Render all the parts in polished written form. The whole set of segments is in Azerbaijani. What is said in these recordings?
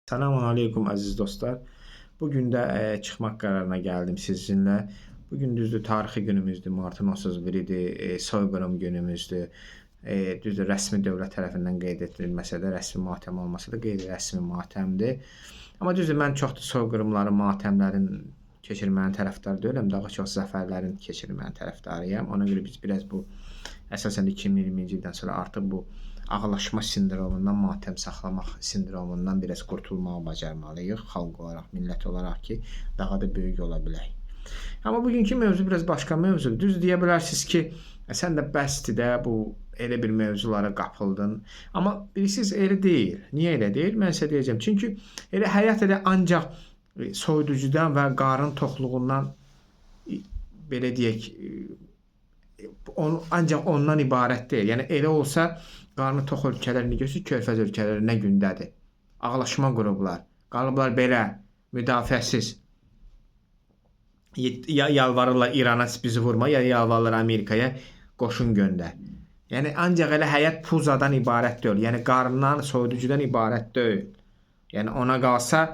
Selamun aleyküm əziz dostlar. Bugün də çıxmaq qərarına gəldim sizinlə. Bugün düzdür tarixi günümüzdür, martın 31-idir, soyqırım günümüzdür. Düzdür rəsmi dövlət tərəfindən qeyd edilməsə də, rəsmi matəm olmasa da qeyri-rəsmi matəmdir. Amma düzdür mən çox da soyqırımların, matəmlərin keçirilmənin tərəfdarı deyiləm, daha çox zəfərlərin keçirilmənin tərəfdarıyam. Ona görə biz biraz bu əsasən 2020-ci ildən sonra artıq bu ağlaşma sindromundan, matəm saxlamaq sindromundan biraz qurtulmağı bacarmalıyıq xalq olaraq, millət olaraq ki, daha da böyük ola bilək. Amma bugünkü mövzu biraz başqa mövzudur. Düz deyə bilərsiniz ki, sən də bəsdir də bu elə bir mövzulara qapıldın. Amma bilirsiniz elə deyil. Niyə elə deyil? Mən sizə deyəcəm. Çünki elə həyat elə ancaq soyuducudan və qarın toxluğundan belə deyək ancaq ondan ibarət deyil. Yəni elə olsa qarnı tox ölkələrini görsün, körfəz ölkələri nə gündədir. Ağlaşma qurublar. Qalıblar belə müdafiəsiz. Ya yalvarırlar İrana bizi vurma, ya yalvarırlar Amerikaya qoşun göndər. Yəni ancaq elə həyat puzadan ibarət deyil. Yəni qarından, soyuducudan ibarət deyil. Yəni ona qalsa,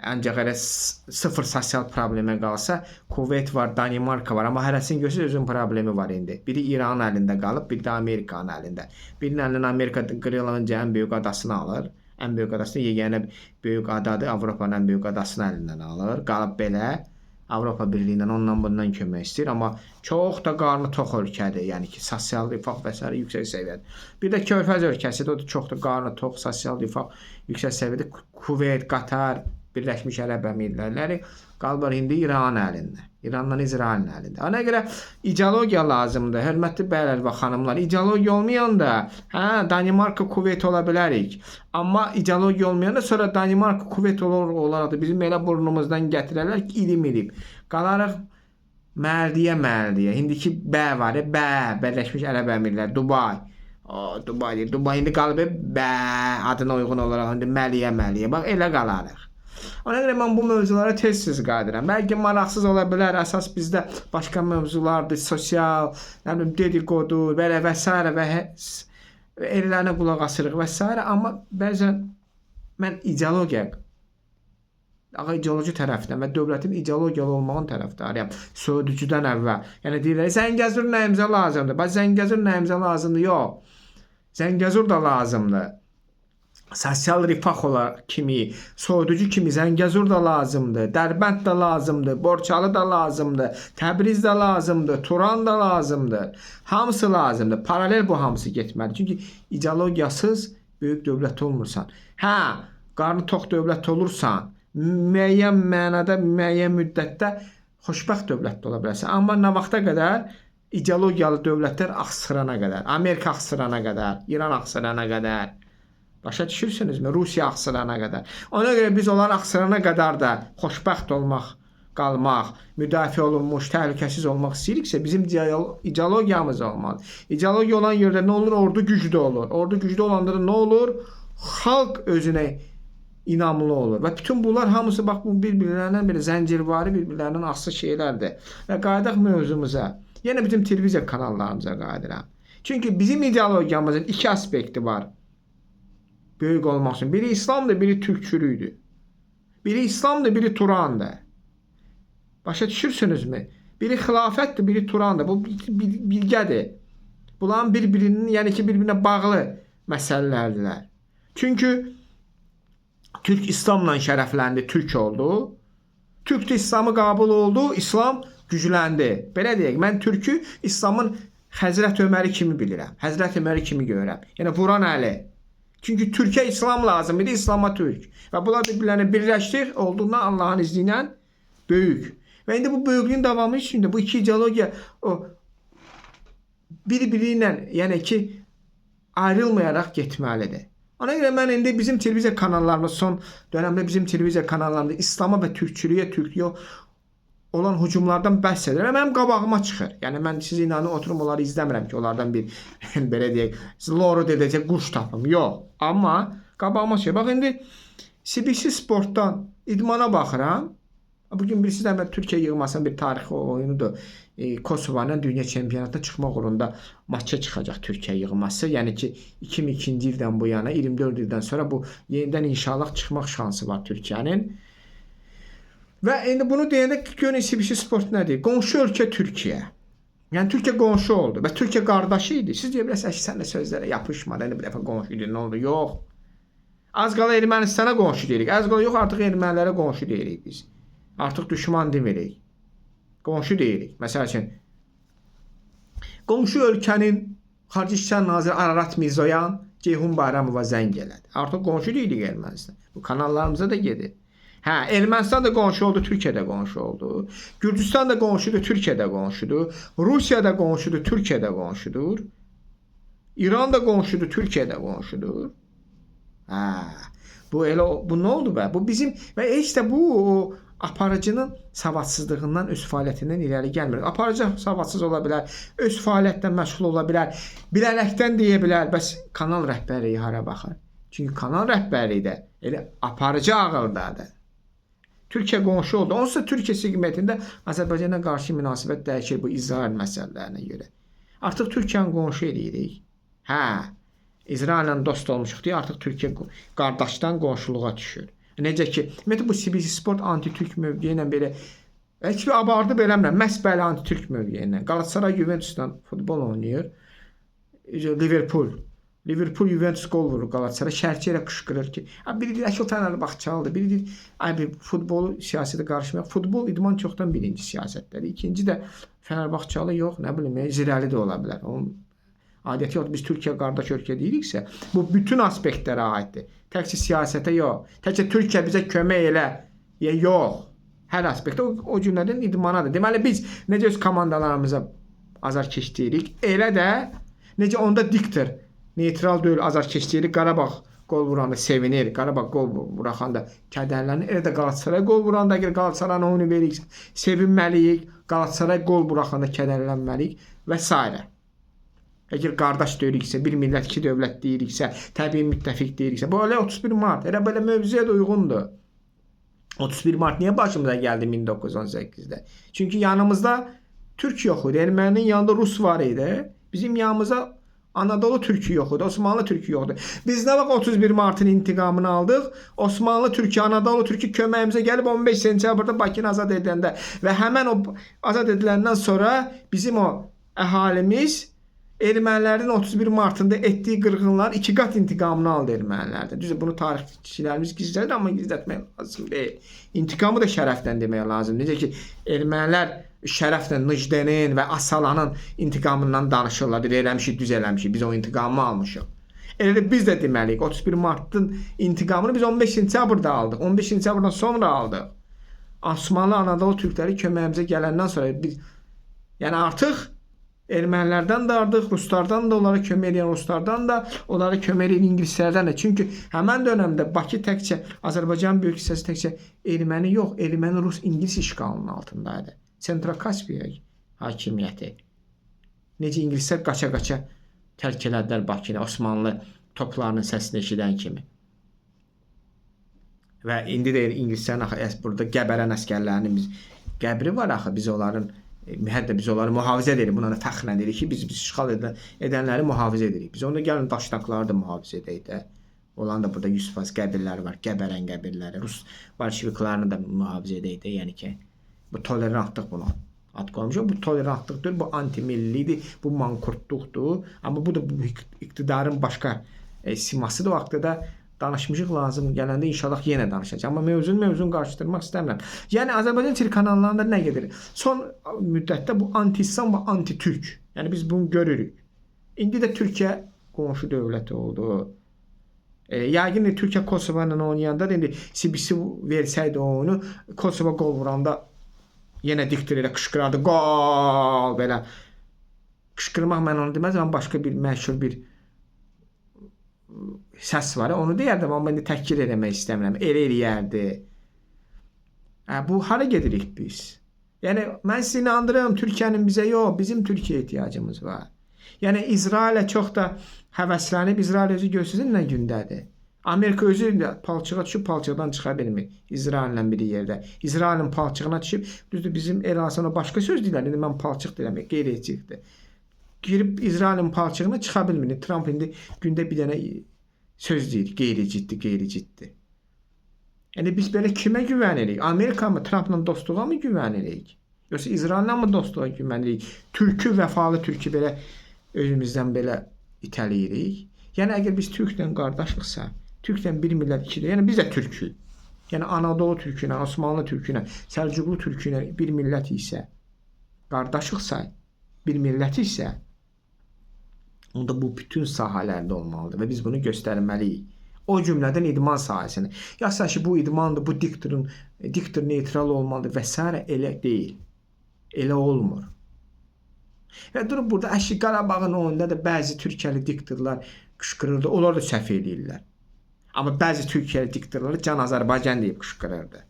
ancaq elə sıfır sosial problemə qalsa, Kuveyt var, Danimarka var, amma hərəsinin görürsünüz özünün problemi var indi. Biri İranın əlində qalıb, biri də Amerikanın əlində. Birinin əlindən Amerika Qreenlandın ən böyük adasını alır. Ən böyük adasını yeganə böyük adadır, Avropanın ən böyük adasını əlindən alır. Qalıb belə Avropa Birliyindən ondan bundan kömək istəyir, amma çox da qarnı tox ölkədir. Yəni ki, sosial rifah və s. yüksək səviyyədə. Bir də körfəz ölkəsidir, o da çox da qarnı tox, sosial rifah yüksək səviyyədə. Kuveyt, Qatar, Birləşmiş Ərəb Əmirlikləri qalıblar indi İranın əlində. İrandan İsrailin əlində. Ona görə ideologiya lazımdır. Hörmətli bəylər və xanımlar, ideologiya olmayanda, Danimarka, Kuveyt ola bilərik. Amma ideologiya olmayanda sonra Danimarka, Kuveyt olaraq da bizim elə burnumuzdan gətirərlər ki, ilim. Qalarıq mərdiyə. İndiki bə var, Birləşmiş Ərəb Əmirlikləri, Dubay. Dubay deyir. Dubay indi qalıb adına uyğun olaraq indi məliyə. Bax elə qalarıq. Ona görə mən bu mövzulara tez-tez qadirəm. Bəlkə maraqsız ola bilər, əsas bizdə başqa mövzulardır, sosial, dedikodu, belə və s. və ellərinə qulaq asırıq və s. Amma bəzən mən ideologiya tərəfdən və dövlətin ideologiyalı olmağın tərəfdarıyam. Soyuducudan əvvəl. Yəni deyirlər, Zəngəzur nəyimizə lazımdır? Bax, Zəngəzur nəyimizə lazımdır? Yox. Zəngəzur da lazımdır. Sosial rifah kimi, soyuducu kimi Zəngəzur da lazımdır, Dərbənd də lazımdır, Borçalı da lazımdır, Təbriz də lazımdır, Turan da lazımdır. Hamısı lazımdır. Paralel bu hamısı getməli. Çünki ideologiyasız böyük dövlət olmursan. Qarnı tox dövlət olursan, müəyyən mənada, müəyyən müddətdə xoşbəxt dövlət ola bilərsən. Amma nə vaxta qədər? İdeologiyalı dövlətlər axsırana qədər, Amerika axsırana qədər, İran axsırana qədər. Başa düşürsünüzmü? Rusiya axsırana qədər. Ona görə biz onların axsırana qədər də xoşbəxt olmaq, qalmaq, müdafiə olunmuş, təhlükəsiz olmaq istəyiriksə, bizim ideologiyamız olmalı. İdeologiya olan yerdə nə olur? Ordu güclü olur. Ordu güclü olanda da nə olur? Xalq özünə inamlı olur. Və bütün bunlar hamısı bax bu bir-birlərindən belə zəncirvari, bir-birlərindən asılı şeylərdir. Və qayıdaq mövzumuza. Yenə bizim televiziya kanallarımıza qayıdıram. Çünki bizim ideologiyamızın iki aspekti var. Böyük olmaq üçün. Biri İslamdır, biri türkçülüydür. Biri İslamdır, biri Turandır. Başa düşürsünüzmü? Biri xilafətdir, biri Turandır. Bu bilgədir. Bunların bir-birinin, yəni ki, bir-birinə bağlı məsələlərdirlər. Çünki Türk İslamla şərəfləndi, Türk oldu. Türk də İslamı qəbul oldu, İslam gücləndi. Belə deyək, mən Türkü İslamın Həzrət Öməri kimi bilirəm. Həzrət Öməri kimi görürəm. Yəni vuran əli. Çünki Türkiyə İslam lazım idi, İslama Türk. Və bunlar bir-birlərini birləşdir, olduğundan Allahın izni ilə böyük. Və indi bu böyüklüyün davamı üçün də bu iki ideologiya bir-biri ilə, yəni ki, ayrılmayaraq getməlidir. Ona görə mən indi bizim televiziya kanallarımız, son dönəmdə bizim televiziya kanallarımızda İslama və Türklüyə olan hücumlardan bəhs edirəm. Mənim qabağıma çıxır. Yəni mən siz inanın oturum onları izləmirəm ki, onlardan bir belə deyək, loru dedəcək quş tapım. Yox. Amma qabağıma çıxır. Bax indi CBC Sportdan idmana baxıram. Bugün birisi də Türkiyə yığmasının bir tarixi oyunudur. Kosovanın dünya çempionatına çıxmaq uğrunda maça çıxacaq Türkiyə yığması. Yəni ki 2002-ci ildən bu yana 24 ildən sonra bu yenidən inşallah çıxmaq şansı var Türkiyənin. Və indi bunu deyəndə görün CBC Sport nə deyir? Qonşu ölkə Türkiyə. Yəni Türkiyə qonşu oldu və Türkiyə qardaşı idi. Siz deyə bilərsiniz ki, sən də sözlərə yapışmadı. Yəni bir dəfə qonşu idi, nə oldu? Yox. Az qala Ermənistana qonşu deyirik. Az qala yox, artıq ermənilərə qonşu deyirik biz. Artıq düşman demirik. Qonşu deyirik. Məsəl üçün qonşu ölkənin Xarici İşlər Naziri Ararat Mirzoyan Ceyhun Bayramova zəng elədi. Artıq qonşu deyirik Ermənistan. Bu kanallarımıza da gedir. Hə, Ermənistan da qonşu oldu, Türkiyə də qonşu oldu. Gürcüstan da qonşudur, Türkiyə də qonşudur. Rusiya da qonşudur, Türkiyə də qonşudur. İran da qonşudur, Türkiyə də qonşudur. Hə, bu elə bu nə oldu bə? Bu bizim və heç də bu aparıcının savadsızlığından, öz fəaliyyətindən irəli gəlmir. Aparıcı savadsız ola bilər, öz fəaliyyətlə məşğul ola bilər, bilərəkdən deyə bilər, bəs kanal rəhbərliyi hara baxır? Çünki kanal rəhbərliyi də elə aparıcı ağıldadır. Türkiyə qonşu oldu. Onsuz da Türkiyə segmentində Azərbaycana qarşı münasibət dəyişir bu İsrail məsələlərinə görə. Artıq Türkiyəni qonşu edirik. Hə, İsraillə dost olmuşuq deyə artıq Türkiyə qardaşdan qonşuluğa düşür. Necə ki, ümumiyyətlə bu CBC Sport anti-türk mövqeyi ilə belə heç bir abardıb eləmirəm. Məhz belə anti-türk mövqeyi ilə. Galatasaray Juventusla futbol oynayır. Liverpool Juventus gol vurur Galatasaray. Şərhçi ilə qışqırır ki, biri deyir ki, o Fenerbahçalıdır. Biri deyir, ay futbolu siyasətə qarışmayaq. Futbol idman çoxdan birinci siyasətləri. İkinci də Fenerbahçalı yox, nə bilim, Zirəli də ola bilər. Onun adəti yox, biz Türkiyə qardaş ölkə deyiriksə, bu bütün aspektlərə aiddir. Təkcə siyasətə yox. Təkcə Türkiyə bizə kömək elə, yox. Hər aspektdə o cümlədən idmanadır. Deməli biz necə öz komandalarımıza azarkeş deyirik, elə də necə onda diktir. Neytral deyil, azarkeş deyirik. Qarabağ gol vuranda sevinir. Qarabağ gol vuranda kədərlənir. Elə də Galatasaray gol vuranda, əgər Galatasarayın oyunu veririk, sevinməliyik. Galatasaray gol buraxanda kədərlənməliyik və s. Əgər qardaş deyiriksə, bir millət, iki dövlət deyiriksə, təbii müttəfiq deyiriksə, bu elə 31 mart, elə belə mövzuya da uyğundur. 31 mart niyə başımıza gəldi 1918-də? Çünki yanımızda Türk yox idi, erməninin yanında Rus var idi. Bizim yanımıza Anadolu Türkü yox idi, Osmanlı Türkü yoxdur. Biz nə vaxt 31 Martın intiqamını aldıq? Osmanlı Türkü, Anadolu Türkü köməyimizə gəlib 15 sentyabrda Bakını azad edəndə və həmən o azad ediləndən sonra bizim o əhalimiz ermənilərin 31 Martında etdiyi qırğınlar 2 qat intiqamını aldı ermənilərdə. Düzdür, bunu tarixçilərimiz gizlədir, amma gizlətmək lazım deyil. İntiqamı da şərəfdən demək lazım. Necə ki, ermənilər şərəflə Nijdenin və Asalanın intiqamından danışırlar. Eləmişik, düz eləmişik, biz o intiqamı almışıq. Elə də biz də deməliyik, 31 Martın intiqamını biz 15 sentyabrda aldıq. 15 sentyabrdan sonra aldıq. Osmanlı Anadolu türkləri köməyimizə gələndən sonra biz, yəni artıq ermənilərdən də artıq, ruslardan da, onlara kömək edən ruslardan da, onlara kömək edən ingilislərdən də. Çünki həmən dönəmdə Bakı təkcə, Azərbaycan böyük hissəsi təkcə erməni yox, erməni rus İngilis işğalının altındaydı. Sentrakaspiya hakimiyyəti. Necə ingilislər qaça-qaça tərk elədilər Bakını, Osmanlı toplarının səsini eşidən kimi. Və indi də ingilislərin axı burada qəbərən əskərlərinin qəbri var axı, biz onların hətta biz onları mühafizə edirik. Buna da fəxrlə deyirik ki, biz işğal edənləri mühafizə edirik. Biz onda gəlin daşnaqları da mühafizə edək də. Olan da burada 100% qəbirləri var, qəbərən qəbirləri. Rus bolşeviklərini də mühafizə edək də. Yəni ki, bu tolerantlıq buna ad qoymuşuq. Bu tolerantlıqdır, bu antimillidir, bu mankurtluqdur. Amma bu da bu iqtidarın başqa simasıdır. O haqda da danışmışıq, lazım gələndə inşallah yenə danışacağam. Amma mövzunu qarşıdırmaq istəmirəm. Yəni Azərbaycan telekanallarında nə gedir? Son müddətdə bu anti-İslam və anti-Türk. Yəni biz bunu görürük. İndi də Türkiyə qonşu dövləti oldu. Yəqin Türkiyə Kosova ilə oynayanda da indi CBC versəydi onu, Kosova gol vuranda yenə diktir elə qışqırardı. Gol belə. Qışqırmaq mən onu deməzəm, başqa bir məşhur bir səs var, onu deyərdim, amma indi təhkir eləmək istəmirəm. Elə eləyərdi. Bu hara gedirik biz? Yəni mən sizi inandırıram, Türkiyənin bizə yox, bizim Türkiyə ehtiyacımız var. Yəni İsrailə çox da həvəslənib, İsrail özü görsünüz nə gündədir. Amerika özü də palçığa düşüb, palçıqdan çıxa bilmir. İsraillə bir yerdə. İsrailin palçığına düşüb, düzdür bizim Erasana başqa söz deyirlər. İndi mən palçıq deyirəm, qeyri-etikdir. Girib İsrailin palçığına çıxa bilmir. Trump indi gündə bir dənə söz deyir, qeyri-ciddi, qeyri-ciddi. Yəni biz belə kimə güvənirik? Amerika mı, Trumpla dostluğa mı güvənirik? Yoxsa İsraillə mi dostluğa güvənirik? Türkü, vəfalı türkü belə özümüzdən belə itəliyirik. Yəni əgər biz türklə qardaşlıqsa, türklə bir millət ikidir. Yəni biz də türkük. Yəni Anadolu türkü ilə, Osmanlı türkü ilə, Səlcuqlu türkü ilə bir millət isə, qardaşlıqsa, bir millət isə, onda bu bütün sahələrdə olmalıdır və biz bunu göstərməliyik. O cümlədən idman sahəsini. Yaxşı ki, bu idmandır, bu diktor neytral olmalıdır və s. elə deyil. Elə olmur. Və durub burada Əşi Qarabağın oyunda da bəzi Türkiyəli diktorlar qışqırırdı. Onlar da səhv eləyirlər. Amma bəzi Türkiyəli diktorlar Can Azərbaycan deyib qışqırırdı.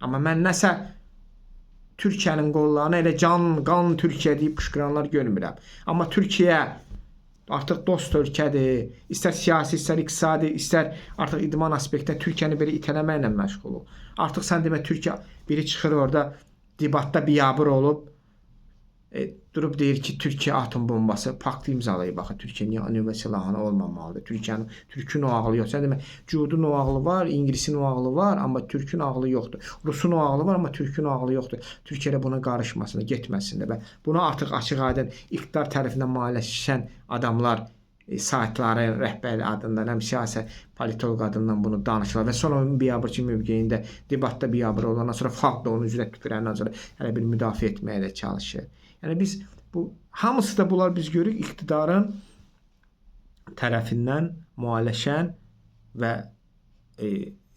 Amma mən nəsə Türkiyənin qollarına elə qan Türkiyə deyib qışqıranlar görmürəm. Amma Türkiyə artıq dost ölkədir. İstər siyasi, istər iqtisadi, istər artıq idman aspektdə Türkiyəni belə itələməklə məşğul ol. Artıq sən demə Türkiyə biri çıxır orada debatda biabır olub durub deyir ki, Türkiyə atom bombası paktı imzalayıb. Baxın, Türkiyə niyə nüvə silahına olmamalıdır? Türkün o ağlı yox. Sən demə, Cudun o ağlı var, İngilisin o ağlı var, amma Türkün ağlı yoxdur. Rusun o ağlı var, amma Türkün o ağlı yoxdur. Türkiyə buna qarışmasın, getməsin də. Buna artıq açıq-aydın iqtidar tərəfindən maliyyələşən adamlar, saytların rəhbəri adından, həm siyasi politolog adından bunu danışırlar və sonra biabırçı mövqeyində debatda biabır olandan sonra xalq da onun üzrə tüpürəndən sonra hələ bir müdafiə etməyə də çalışır. Yəni biz bu hamısı da bunlar biz görürük iqtidarın tərəfindən mühaliləşən və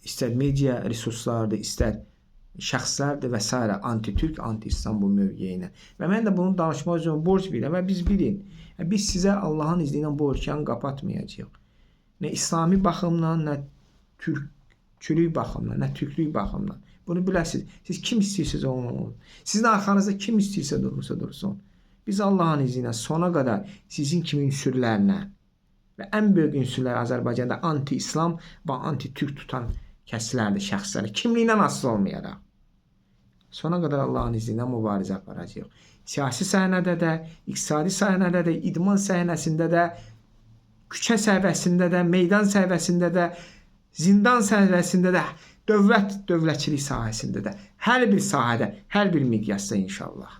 istər media resurslardır, istər şəxslərdir və s. anti-türk, anti-İslam bu mövqeyinə. Və mən də bunu danışmaq üçün borc bilirəm və biz bilin. Biz sizə Allahın izni ilə bu ölkəni qapatmayacağıq. Nə İslami baxımdan, nə türkçülük baxımdan, nə türklük baxımdan. Bunu biləsiniz. Siz kim istəyirsiniz olun. Sizin arxanızda kim istəyirsə dursun. Biz Allahın izni ilə sona qədər sizin kimi ünsürlərlə və ən böyük ünsürlər Azərbaycanda anti-İslam və anti-türk tutan kəslərdir, şəxsləri. Kimliyindən asılı olmayaraq. Sona qədər Allahın izni ilə mübarizə aparacağıq. Siyasi səhnədə də, iqtisadi səhnədə də, idman səhnəsində də, küçə səviyyəsində də, meydan səviyyəsində də, zindan səviyyəsində də, dövlətçilik sahəsində də, hər bir sahədə, hər bir miqyasda inşallah.